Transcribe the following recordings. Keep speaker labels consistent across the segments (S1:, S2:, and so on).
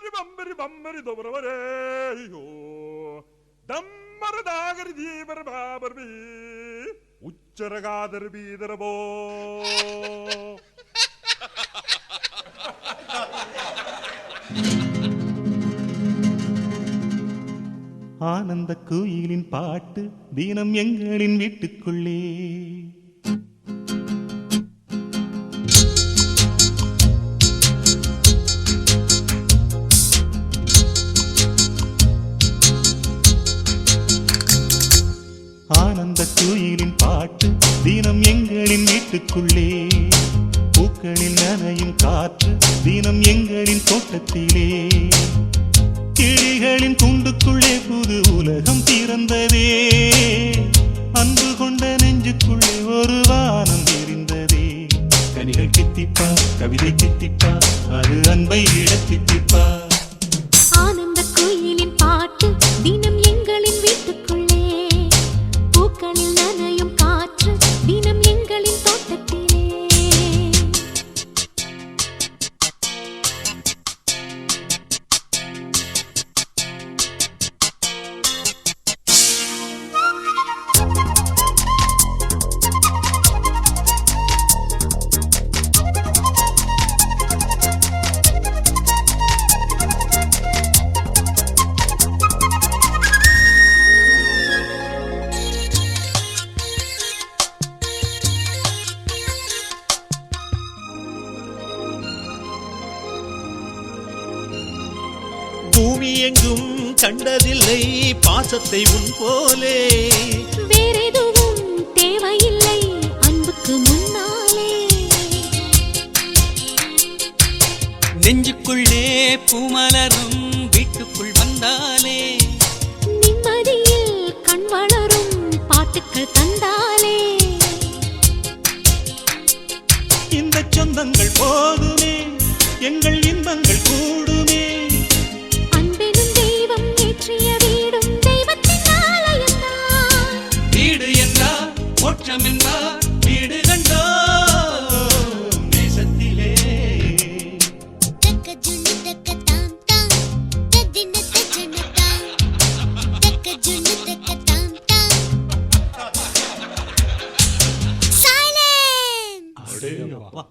S1: bambari bambari dobravareyo dammar dagar jeevar babarbi uccaragadar bidarbo
S2: ஆனந்த கோயிலின் பாட்டு தினம் எங்களின் வீட்டுக்குள்ளே ஆனந்த கோயிலின் பாட்டு தினம் எங்களின் வீட்டுக்குள்ளே பூக்களில் நனையும் காற்று தினம் எங்களின் தோட்டத்திலே கிளிகளின் கூண்டுக்குள்ளே புது உலகம் பிறந்ததே அன்பு கொண்ட நெஞ்சுக்குள்ளே ஒரு வானம் எரிந்ததே கனிகள் கித்திப்பா கவிதை கித்திப்பா அது அன்பை இடத்தித்திப்பா
S3: ஆனந்த கோயிலின் பாட்டு தினம் எங்களின் வீட்டுக்குள்ளே பூக்களில் நனையும் காற்று தினம் எங்களின் தோட்டத்திலே
S4: பூமி எங்கும் கண்டதில்லை பாசத்தை உன் போலே
S3: வேறெதுவும் தேவையில்லை அன்புக்கு முன்னாலே
S4: நெஞ்சுக்குள்ளே பூமலரும் வீட்டுக்குள் வந்தாலே
S3: நிம்மதியில் கண் வளரும் பாட்டுக்கள் தந்தாலே
S2: இந்த சொந்தங்கள் போதுமே எங்கள் இன்பங்கள் கூடுமே
S3: அன்பெனும் தெய்வம் ஏற்றிய வீடும் தெய்வத்தின் ஆலயம்தான்
S4: வீடு என்றால் மோட்சம் என்பார் வீடு கண்டோ நேசத்திலே
S2: அடேயப்பா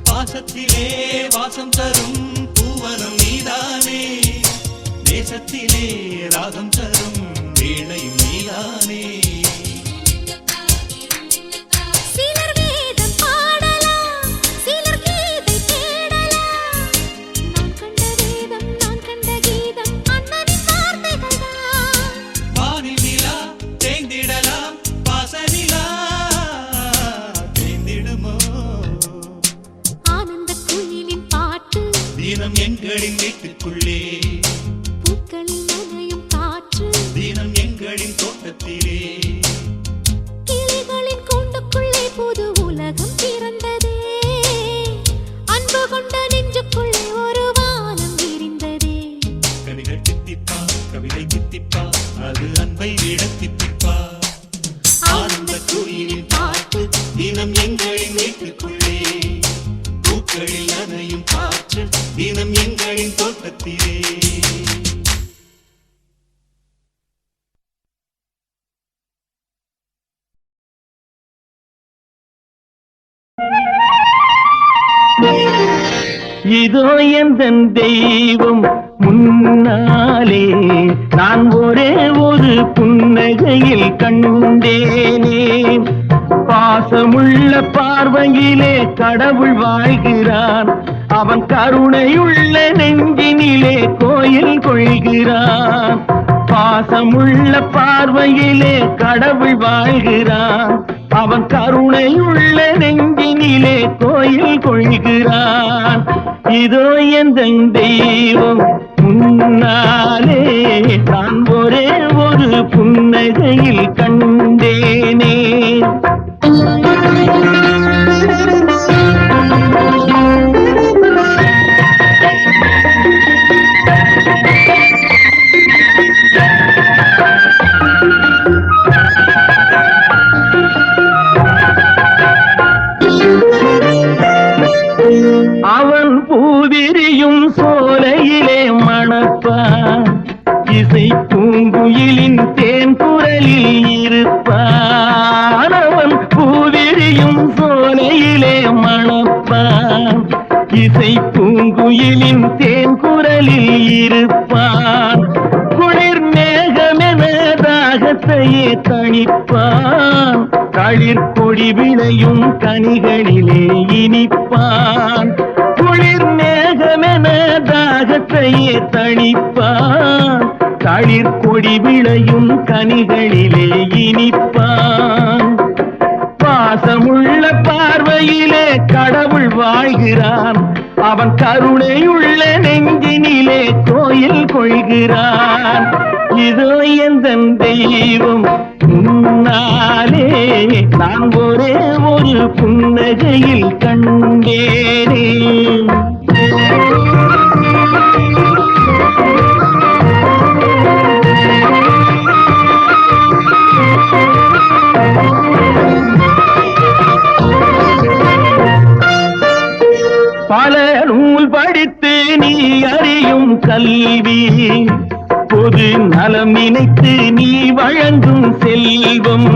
S2: பாசத்திலே வாசம் தரும் பூவனம் நீதானே தேசத்திலே ராகம் தரும் வீணையும் நீதானே
S3: சிலர் வேதம் பாடலாம் சிலர் கீதை தேடலாம் நான் கண்ட வேதம் நான் கண்ட கீதம் அண்ணனின் வார்த்தைகள் தான்
S2: வானில் நிலா தேய்ந்திடலாம் பாசனிலா தேய்ந்திடுமோ
S3: ஆனந்த கோயிலின் பாட்டு
S2: தினம் எங்களின் வீட்டுக்குள்ளே
S3: பூக்களில் நனையும் காற்று
S2: தினம் எங்களின் தோட்டத்திலே
S3: கிளிகளின் கூண்டுக்குள்ளே புது உலகம் பிறந்ததே அன்பு கொண்ட நெஞ்சுக்குள்ளே ஒரு வானம் விரிந்ததே
S2: கனிகள் கித்திப்பா கவிதை கித்திப்பா அது அன்பை விட கித்திப்பா ஆனந்த கோயிலின் பாட்டு தினம் எங்களின் வீட்டுக்குள்ளே பூக்களில் நனையும் காற்று தினம் எங்களின் தோட்டத்திலே
S5: இதோ எந்தன் தெய்வம் முன்னாலே நான் ஒரே ஒரு புன்னகையில் கண்டேனே பாசமுள்ள பார்வையிலே கடவுள் வாழ்கிறான், அவன் கருணையுள்ள நெஞ்சினிலே கோயில் கொள்கிறான். பாசமுள்ள பார்வையிலே கடவுள் வாழ்கிறான், அவன் கருணையுள்ள நெஞ்சினிலே கோயில் கொள்கிறான். இதோ எந்த தெய்வம் முன்னாலே நான் ஒரே ஒரு புன்னகையில் கண்டேனே. அவன் பூவிரியும் சோலையிலே மணப்பான், இசை பூங்குயிலின் தேன் குரலில் இருப்பான். அவன் பூவிரியும் சோலையிலே மணப்பான், இசை பூங்குயிலின் தேன் குரலில் இருப்பான். குளிர் மேகமென தாகத்தையே தணிப்பான், களிர் கொடி விளையும் கனிகளிலே இனிப்பான். குளிர் மேகமென தாகத்தையே தணிப்பான், களிர் கொடி விளையும் கனிகளிலே இனிப்பான். பாசமுள்ள பார்வையிலே கடவுள் வாழ்கிறான், அவன் கருணையுள்ள நெஞ்சினிலே கோயில் கொள்கிறான். இதோ எந்த தெய்வம் முன்னாலே நான் ஒரே ஒரு புன்னகையில் கண்டேனே. பல நூல் படித்து நீ அறியும் கல்வி, பொது நலம் நினைத்து நீ வழங்கும் செல்வம்,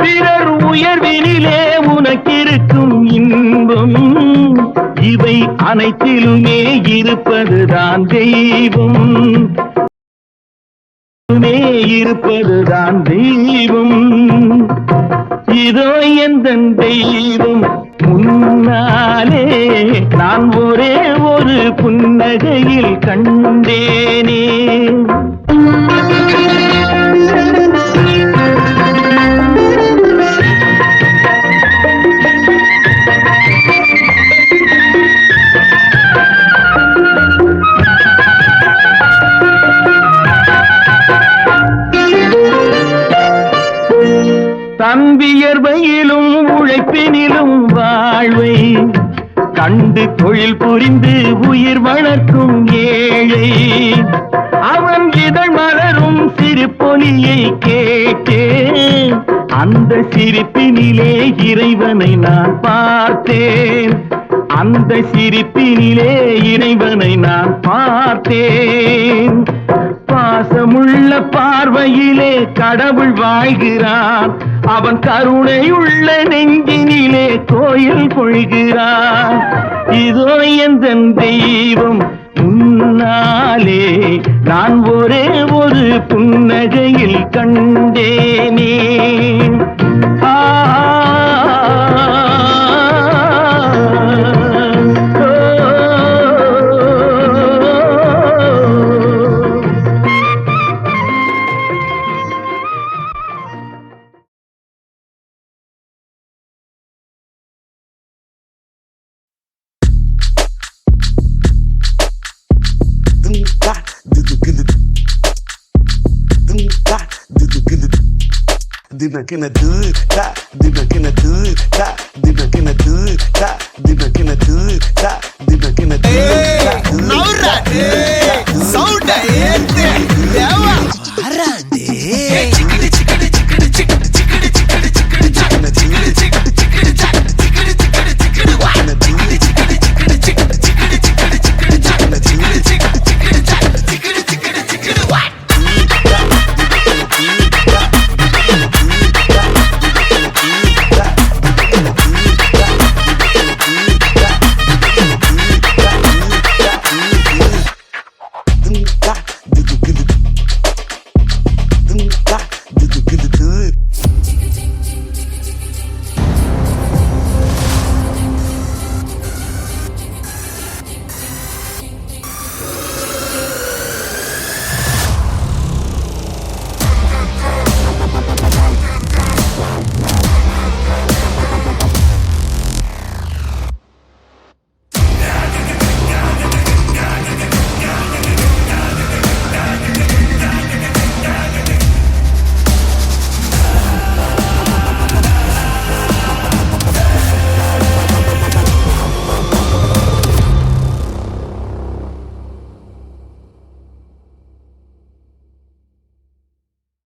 S5: பிறர் உயர்வினிலே உனக்கிருக்கும் இன்பம், இவை அனைத்திலுமே இருப்பதுதான் தெய்வம், இருப்பதுதான் தெய்வம். இதோ எந்த தெய்வம் முன்னாலே நான் ஒரே ஒரு புன்னகையில் கண்டேனே. தன் வியர்வையிலும் உழைப்பினிலும் வாழ்வை கண்டு தொழில் புரிந்து உயிர் வளர்க்கும் ஏழை, அவன் இதழ் மலரும் சிரிப்பொலியை கேட்டேன், அந்த சிரிப்பினிலே இறைவனை நான் பார்த்தேன், அந்த சிரிப்பினிலே இறைவனை நான் பார்த்தேன். பாசமுள்ள பார்வையிலே கடவுள் வாழ்கிறான், அவன் கருணையுள்ள நெஞ்சினிலே கோயில் கொள்கிறான். இதோ எந்த தெய்வம் முன்னாலே நான் ஒரே ஒரு புன்னகையில் கண்டேனே. ஆ
S6: Dina kina do da, dina kina do da, dina kina do da,